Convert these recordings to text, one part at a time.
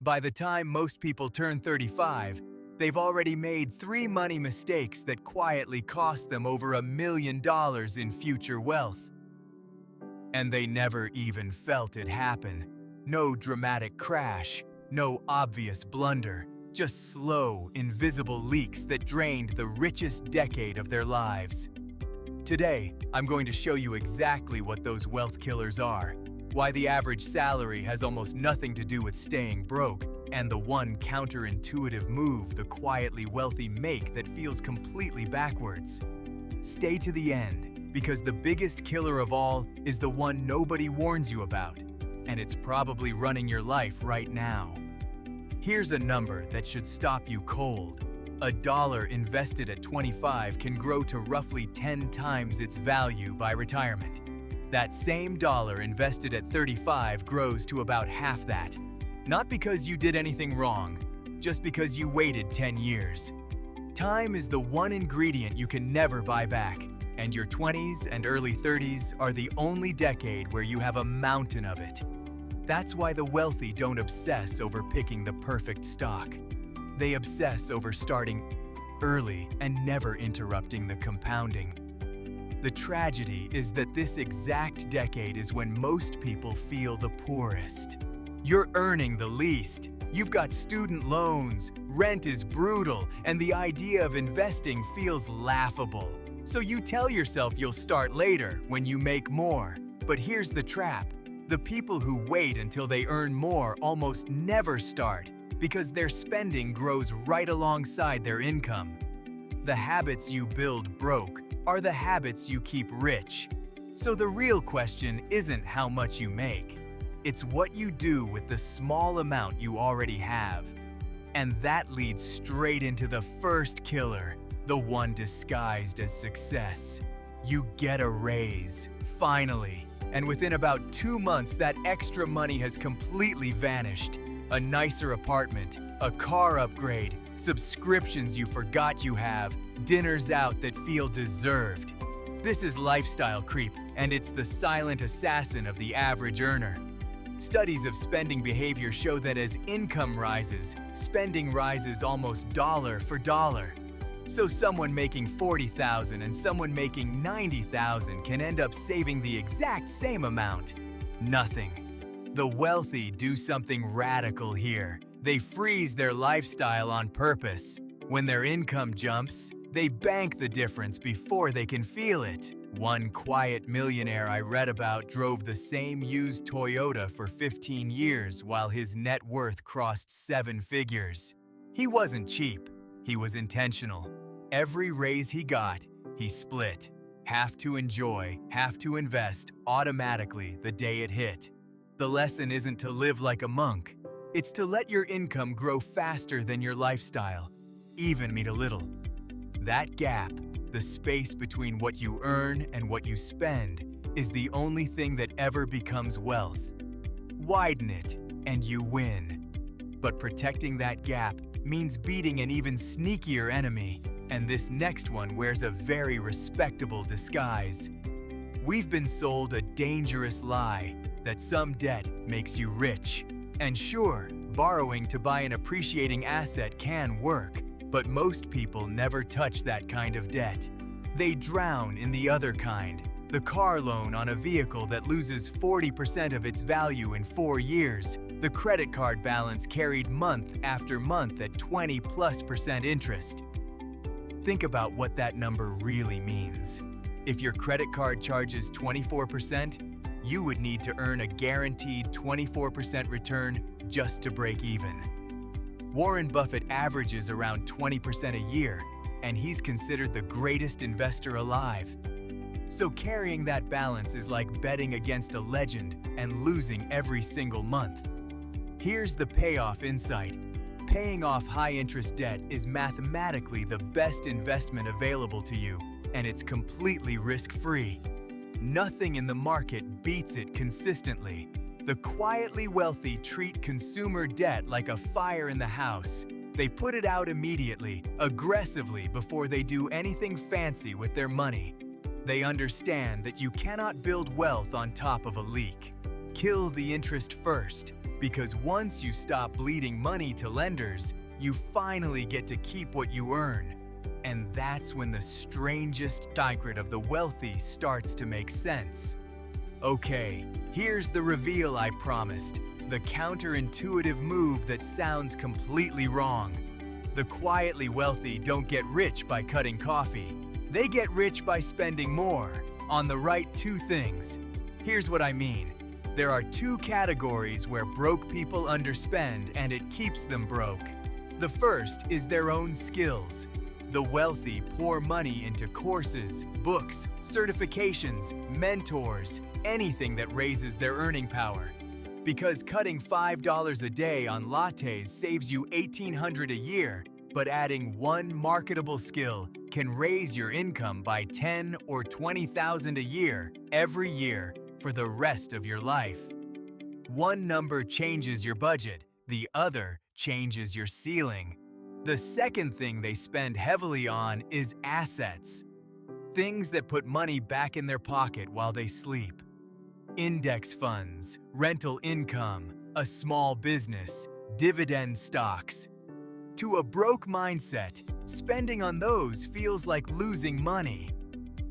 By the time most people turn 35, they've already made 3 money mistakes that quietly cost them over $1 million in future wealth. And they never even felt it happen. No dramatic crash, no obvious blunder, just slow, invisible leaks that drained the richest decade of their lives. Today, I'm going to show you exactly what those wealth killers are, why the average salary has almost nothing to do with staying broke, and the one counterintuitive move the quietly wealthy make that feels completely backwards. Stay to the end, because the biggest killer of all is the one nobody warns you about, and it's probably running your life right now. Here's a number that should stop you cold. $1 invested at 25 can grow to roughly 10 times its value by retirement. That same dollar invested at 35 grows to about half that. Not because you did anything wrong, just because you waited 10 years. Time is the one ingredient you can never buy back, and your 20s and early 30s are the only decade where you have a mountain of it. That's why the wealthy don't obsess over picking the perfect stock. They obsess over starting early and never interrupting the compounding. The tragedy is that this exact decade is when most people feel the poorest. You're earning the least. You've got student loans, rent is brutal, and the idea of investing feels laughable. So you tell yourself you'll start later when you make more. But here's the trap. The people who wait until they earn more almost never start because their spending grows right alongside their income. The habits you build broke are the habits you keep rich. So the real question isn't how much you make. It's what you do with the small amount you already have. And that leads straight into the first killer, the one disguised as success. You get a raise, finally. And within about 2 months, that extra money has completely vanished. A nicer apartment, a car upgrade, subscriptions you forgot you have, dinners out that feel deserved. This is lifestyle creep, and it's the silent assassin of the average earner. Studies of spending behavior show that as income rises, spending rises almost dollar for dollar. So someone making $40,000 and someone making $90,000 can end up saving the exact same amount. Nothing. The wealthy do something radical here. They freeze their lifestyle on purpose. When their income jumps, they bank the difference before they can feel it. One quiet millionaire I read about drove the same used Toyota for 15 years while his net worth crossed 7 figures. He wasn't cheap, he was intentional. Every raise he got, he split. Half to enjoy, half to invest automatically the day it hit. The lesson isn't to live like a monk. It's to let your income grow faster than your lifestyle, even a little. That gap, the space between what you earn and what you spend, is the only thing that ever becomes wealth. Widen it, and you win. But protecting that gap means beating an even sneakier enemy, and this next one wears a very respectable disguise. We've been sold a dangerous lie that some debt makes you rich. And sure, borrowing to buy an appreciating asset can work, but most people never touch that kind of debt. They drown in the other kind, the car loan on a vehicle that loses 40% of its value in 4 years, the credit card balance carried month after month at 20+% interest. Think about what that number really means. If your credit card charges 24%, you would need to earn a guaranteed 24% return just to break even. Warren Buffett averages around 20% a year, and he's considered the greatest investor alive. So carrying that balance is like betting against a legend and losing every single month. Here's the payoff insight. Paying off high-interest debt is mathematically the best investment available to you, and it's completely risk-free. Nothing in the market beats it consistently. The quietly wealthy treat consumer debt like a fire in the house. They put it out immediately, aggressively, before they do anything fancy with their money. They understand that you cannot build wealth on top of a leak. Kill the interest first, Because once you stop bleeding money to lenders, you finally get to keep what you earn. And that's when the strangest secret of the wealthy starts to make sense. Okay, here's the reveal I promised, the counterintuitive move that sounds completely wrong. The quietly wealthy don't get rich by cutting coffee. They get rich by spending more on the right two things. Here's what I mean. There are two categories where broke people underspend and it keeps them broke. The first is their own skills. The wealthy pour money into courses, books, certifications, mentors, anything that raises their earning power. Because cutting $5 a day on lattes saves you $1,800 a year, but adding one marketable skill can raise your income by $10,000 or $20,000 a year, every year, for the rest of your life. One number changes your budget, the other changes your ceiling. The second thing they spend heavily on is assets. Things that put money back in their pocket while they sleep. Index funds, rental income, a small business, dividend stocks. To a broke mindset, spending on those feels like losing money.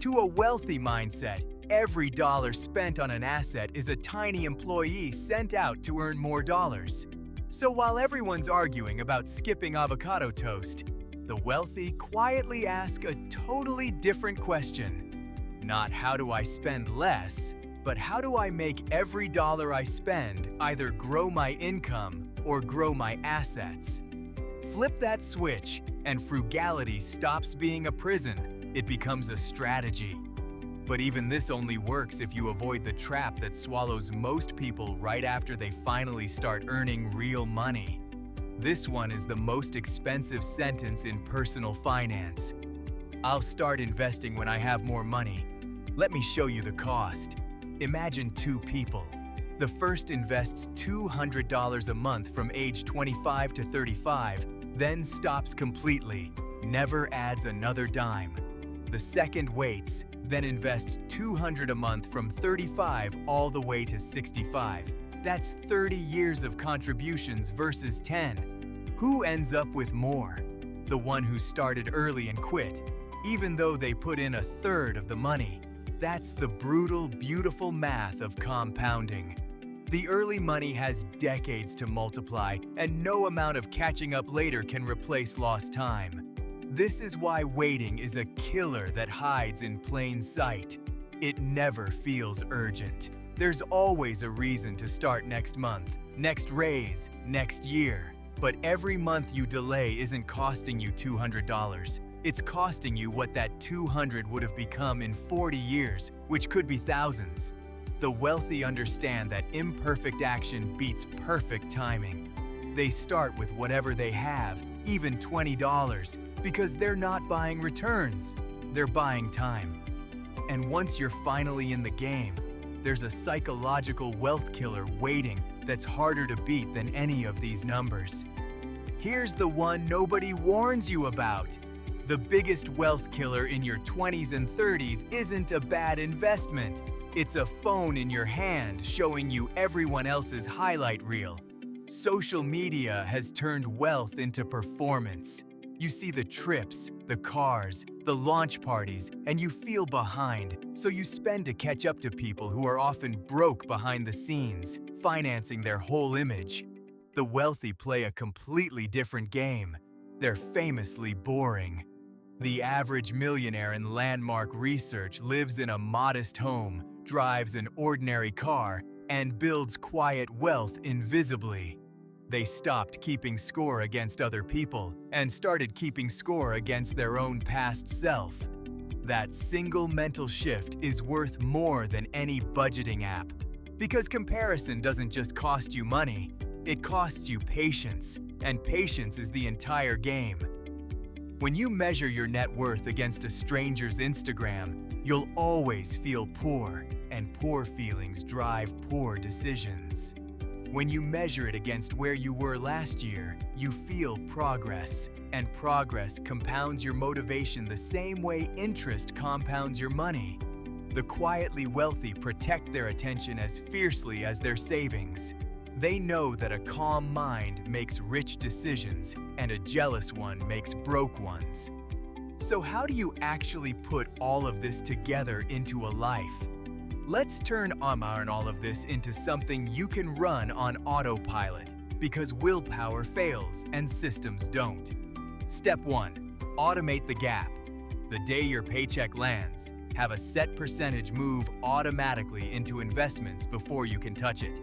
To a wealthy mindset, every dollar spent on an asset is a tiny employee sent out to earn more dollars. So while everyone's arguing about skipping avocado toast, the wealthy quietly ask a totally different question. Not how do I spend less, but how do I make every dollar I spend either grow my income or grow my assets? Flip that switch, and frugality stops being a prison. It becomes a strategy. But even this only works if you avoid the trap that swallows most people right after they finally start earning real money. This one is the most expensive sentence in personal finance. I'll start investing when I have more money. Let me show you the cost. Imagine two people. The first invests $200 a month from age 25 to 35, then stops completely, never adds another dime. The second waits, then invests $200 a month from 35 all the way to 65. That's 30 years of contributions versus 10. Who ends up with more? The one who started early and quit, even though they put in a third of the money. That's the brutal, beautiful math of compounding. The early money has decades to multiply, and no amount of catching up later can replace lost time. This is why waiting is a killer that hides in plain sight. It never feels urgent. There's always a reason to start next month, next raise, next year. But every month you delay isn't costing you $200. It's costing you what that $200 would have become in 40 years, which could be thousands. The wealthy understand that imperfect action beats perfect timing. They start with whatever they have, even $20, because they're not buying returns, they're buying time. And once you're finally in the game, there's a psychological wealth killer waiting that's harder to beat than any of these numbers. Here's the one nobody warns you about. The biggest wealth killer in your 20s and 30s isn't a bad investment. It's a phone in your hand showing you everyone else's highlight reel. Social media has turned wealth into performance. You see the trips, the cars, the launch parties, and you feel behind, so you spend to catch up to people who are often broke behind the scenes, financing their whole image. The wealthy play a completely different game. They're famously boring. The average millionaire in landmark research lives in a modest home, drives an ordinary car, and builds quiet wealth invisibly. They stopped keeping score against other people and started keeping score against their own past self. That single mental shift is worth more than any budgeting app. Because comparison doesn't just cost you money, it costs you patience, and patience is the entire game. When you measure your net worth against a stranger's Instagram, you'll always feel poor, and poor feelings drive poor decisions. When you measure it against where you were last year, you feel progress, and progress compounds your motivation the same way interest compounds your money. The quietly wealthy protect their attention as fiercely as their savings. They know that a calm mind makes rich decisions and a jealous one makes broke ones. So how do you actually put all of this together into a life? Let's turn all of this into something you can run on autopilot, because willpower fails and systems don't. Step 1. Automate the gap. The day your paycheck lands, have a set percentage move automatically into investments before you can touch it.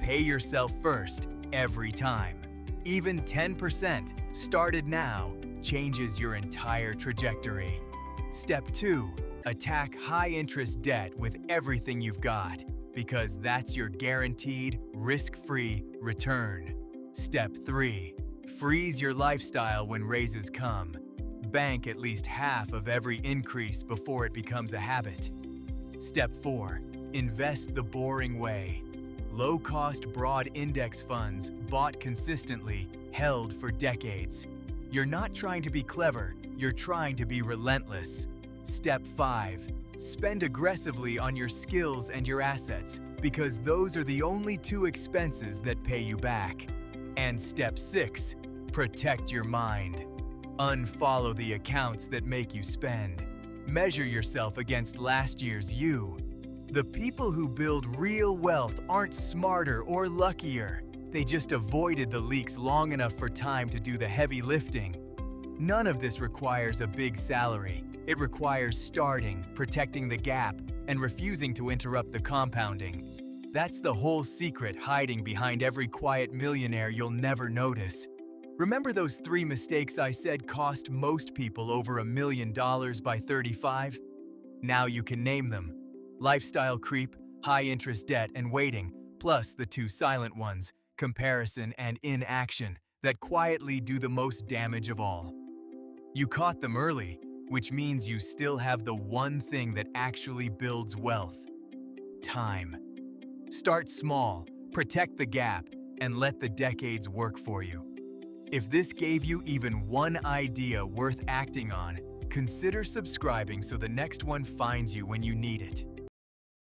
Pay yourself first every time. Even 10% started now changes your entire trajectory. Step 2. Attack high-interest debt with everything you've got, because that's your guaranteed, risk-free return. Step 3. Freeze your lifestyle when raises come. Bank at least half of every increase before it becomes a habit. Step 4. Invest the boring way. Low-cost broad index funds bought consistently, held for decades. You're not trying to be clever, you're trying to be relentless. Step 5. Spend aggressively on your skills and your assets, because those are the only two expenses that pay you back. And Step 6. Protect your mind. Unfollow the accounts that make you spend. Measure yourself against last year's you. The people who build real wealth aren't smarter or luckier. They just avoided the leaks long enough for time to do the heavy lifting. None of this requires a big salary. It requires starting, protecting the gap, and refusing to interrupt the compounding. That's the whole secret hiding behind every quiet millionaire you'll never notice. Remember those 3 mistakes I said cost most people over $1 million by 35? Now you can name them. Lifestyle creep, high-interest debt, and waiting, plus the 2 silent ones, comparison and inaction, that quietly do the most damage of all. You caught them early, which means you still have the one thing that actually builds wealth: time. Start small, protect the gap, and let the decades work for you. If this gave you even one idea worth acting on, consider subscribing so the next one finds you when you need it.